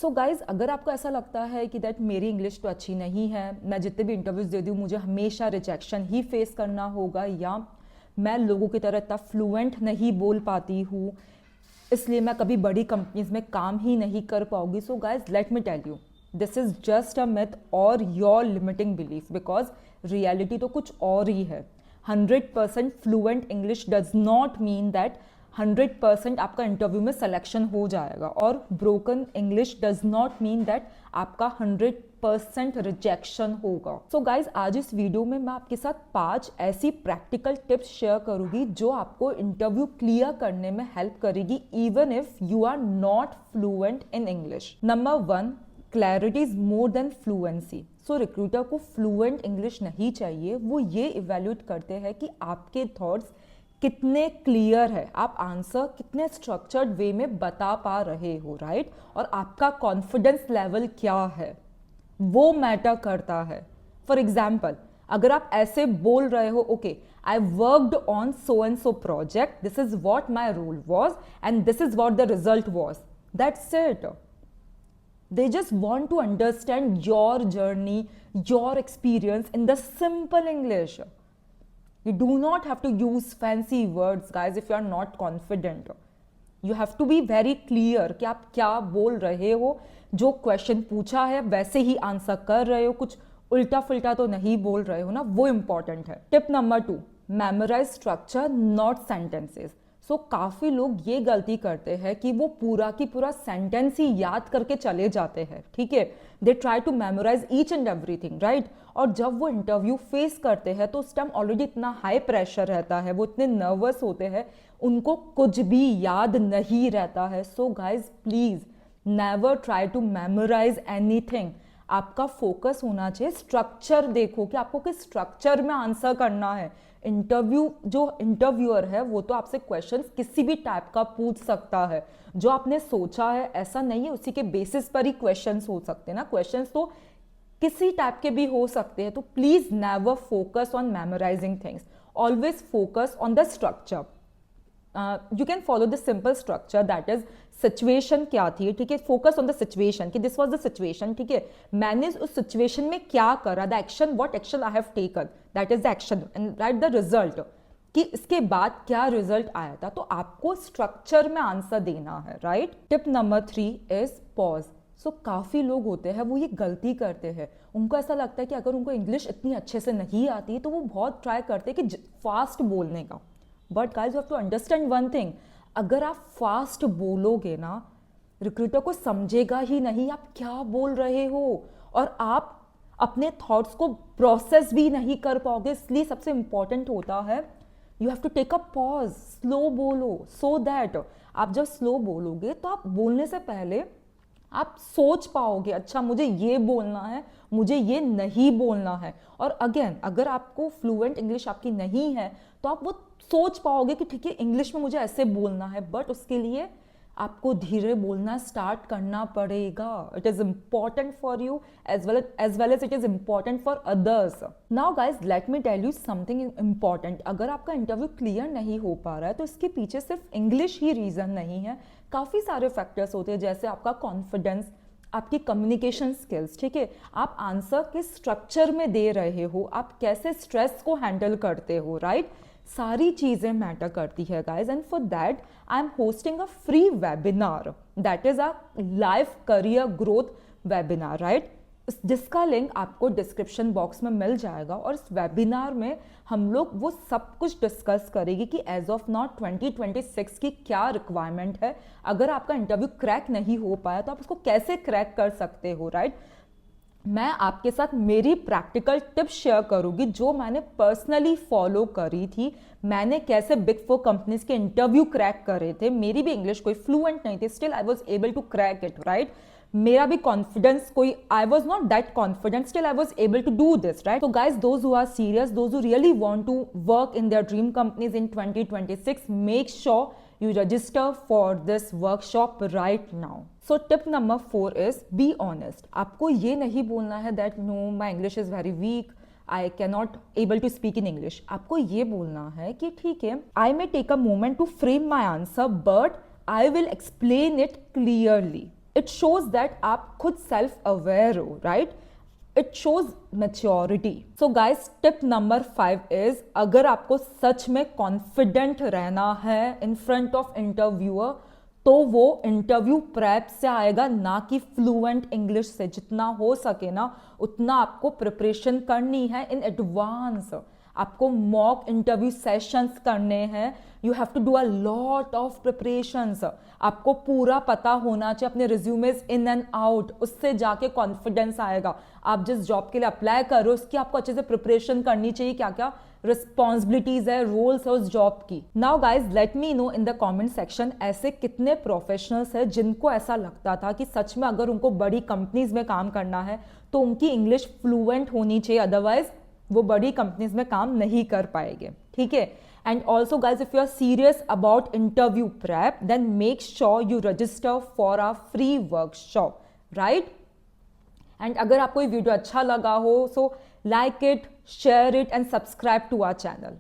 So guys, अगर आपको ऐसा लगता है कि दैट मेरी इंग्लिश तो अच्छी नहीं है, मैं जितने भी इंटरव्यूज दे दूँ मुझे हमेशा रिजेक्शन ही फेस करना होगा, या मैं लोगों की तरह इतना फ्लुएंट नहीं बोल पाती हूँ, इसलिए मैं कभी बड़ी कंपनीज में काम ही नहीं कर पाऊंगी, so guys let me tell you, this is just a myth और your limiting belief, because reality तो कुछ और ही है। 100% fluent English does not mean that 100% आपका इंटरव्यू में सिलेक्शन हो जाएगा, और broken English does not mean that आपका 100% रिजेक्शन होगा। सो गाइज, आज इस वीडियो में मैं आपके साथ 5 ऐसी प्रैक्टिकल टिप्स शेयर करूंगी जो आपको इंटरव्यू क्लियर करने में हेल्प करेगी, even if you are not fluent in English. Number 1, clarity is more than fluency. So recruiter को फ्लुएंट इंग्लिश नहीं चाहिए, वो ये इवेल्यूएट करते हैं कि आपके थॉट्स कितने क्लियर है, आप आंसर कितने स्ट्रक्चर्ड वे में बता पा रहे हो, राइट? और आपका कॉन्फिडेंस लेवल क्या है, वो मैटर करता है। फॉर एग्जाम्पल, अगर आप ऐसे बोल रहे हो, okay I worked on so and so project, this is what my role was and this is what the result was, that's it. They just want to understand your journey, your experience in the simple English. You do not have to use fancy words, guys, if you are not confident. You have to be very clear कि आप क्या बोल रहे हो, जो question पूछा है वैसे ही आंसर कर रहे हो, कुछ उल्टा फुल्टा तो नहीं बोल रहे हो ना, वो इंपॉर्टेंट है। Tip number 2, memorise structure not sentences. So काफ़ी लोग ये गलती करते हैं कि वो पूरा की पूरा सेंटेंस ही याद करके चले जाते हैं, ठीक है? They try to memorise each and everything, right? और जब वो इंटरव्यू फेस करते हैं तो उस टाइम ऑलरेडी इतना हाई प्रेशर रहता है, वो इतने नर्वस होते हैं, उनको कुछ भी याद नहीं रहता है। So guys, please never try to memorise anything. आपका फोकस होना चाहिए स्ट्रक्चर, देखो कि आपको किस स्ट्रक्चर में आंसर करना है। जो इंटरव्यूअर है वो तो आपसे क्वेश्चंस किसी भी टाइप का पूछ सकता है, जो आपने सोचा है ऐसा नहीं है उसी के बेसिस पर ही क्वेश्चंस हो सकते हैं ना, क्वेश्चंस तो किसी टाइप के भी हो सकते हैं। तो please never focus on memorising things, always focus on the structure. You can follow the simple structure, that is situation क्या थी, ठीक है? फोकस ऑन द सिचुएशन कि दिस वाज द सिचुएशन, ठीक है? मैंने उस सिचुएशन में क्या करा, the action, what action I have taken, that is the action, and write the result कि इसके बाद क्या रिजल्ट आया था। तो आपको स्ट्रक्चर में आंसर देना है, right? Tip number 3 is pause. So काफ़ी लोग होते हैं वो ये गलती करते हैं, उनको ऐसा लगता है कि अगर उनको इंग्लिश इतनी अच्छे से नहीं आती तो वो बहुत ट्राई करते हैं कि फास्ट बोलने का। But guys, you have to understand one thing, अगर आप फास्ट बोलोगे ना, रिक्रूटर को समझेगा ही नहीं आप क्या बोल रहे हो, और आप अपने थॉट्स को प्रोसेस भी नहीं कर पाओगे। इसलिए सबसे इंपॉर्टेंट होता है you have to take a pause, slow बोलो, सो दैट आप जब स्लो बोलोगे तो आप बोलने से पहले आप सोच पाओगे, अच्छा मुझे ये बोलना है, मुझे ये नहीं बोलना है। और अगेन, अगर आपको फ्लुएंट इंग्लिश आपकी नहीं है तो आप वो सोच पाओगे कि ठीक है इंग्लिश में मुझे ऐसे बोलना है, बट उसके लिए आपको धीरे बोलना स्टार्ट करना पड़ेगा। It is important for you as well as it is important for others. Now guys, let me tell you something important. अगर आपका इंटरव्यू क्लियर नहीं हो पा रहा है तो इसके पीछे सिर्फ इंग्लिश ही रीजन नहीं है, काफ़ी सारे फैक्टर्स होते हैं, जैसे आपका कॉन्फिडेंस, आपकी कम्युनिकेशन स्किल्स, ठीक है? आप आंसर किस स्ट्रक्चर में दे रहे हो, आप कैसे स्ट्रेस को हैंडल करते हो, राइट? सारी चीज़ें मैटर करती है guys, and for that I am hosting a free webinar, that is a live career growth webinar, right? जिसका लिंक आपको डिस्क्रिप्शन बॉक्स में मिल जाएगा। और इस वेबिनार में हम लोग वो सब कुछ डिस्कस करेंगे कि एज ऑफ नाउ 2026 की क्या रिक्वायरमेंट है। अगर आपका इंटरव्यू क्रैक नहीं हो पाया तो आप उसको कैसे क्रैक कर सकते हो, राइट? मैं आपके साथ मेरी प्रैक्टिकल टिप्स शेयर करूंगी जो मैंने पर्सनली फॉलो करी थी। मैंने कैसे बिग 4 कंपनीज के इंटरव्यू क्रैक करे थे, मेरी भी इंग्लिश कोई फ्लुएंट नहीं थी, still I was able to crack it, right? मेरा भी कॉन्फिडेंस कोई, I was not that confident, still I was able to do this, right? तो guys, those who are serious, those who really want to work in their dream companies in 2026, मेक श्योर you register for this workshop right now. So tip number 4 is be honest. आपको ये नहीं बोलना है that no, my English is very weak, I cannot able to speak in English. आपको ये बोलना है कि ठीक है, I may take a moment to frame my answer, but I will explain it clearly. It shows that आप खुद self aware हो, right? It shows maturity. So guys, tip number 5 is, अगर आपको सच में कॉन्फिडेंट रहना है इन फ्रंट ऑफ इंटरव्यूअर, तो वो इंटरव्यू प्रेप से आएगा, ना कि फ्लुएंट इंग्लिश से. जितना हो सके ना उतना आपको प्रिपरेशन करनी है इन एडवांस. आपको मॉक इंटरव्यू सेशंस करने हैं. You have to do a lot of preparations. आपको पूरा पता होना चाहिए अपने रिज्यूमेज इन एंड आउट. उससे जाके कॉन्फिडेंस आएगा. आप जिस जॉब के लिए अप्लाई कर रहे हो उसकी आपको अच्छे से प्रिपरेशन करनी चाहिए. क्या क्या रिस्पॉन्सिबिलिटीज है, रोल्स है उस जॉब की. Now guys, let me know in the comment section, ऐसे कितने प्रोफेशनल्स हैं जिनको ऐसा लगता था कि सच में अगर उनको बड़ी कंपनीज में काम करना है तो उनकी इंग्लिश फ्लुएंट होनी चाहिए, अदरवाइज वो बड़ी कंपनीज में काम नहीं कर पाएंगे. ठीक है. And also guys, if you are serious about interview prep, then make sure you register for a free workshop, right? And अगर आपको ये वीडियो अच्छा लगा हो, so like it, share it and subscribe to our channel.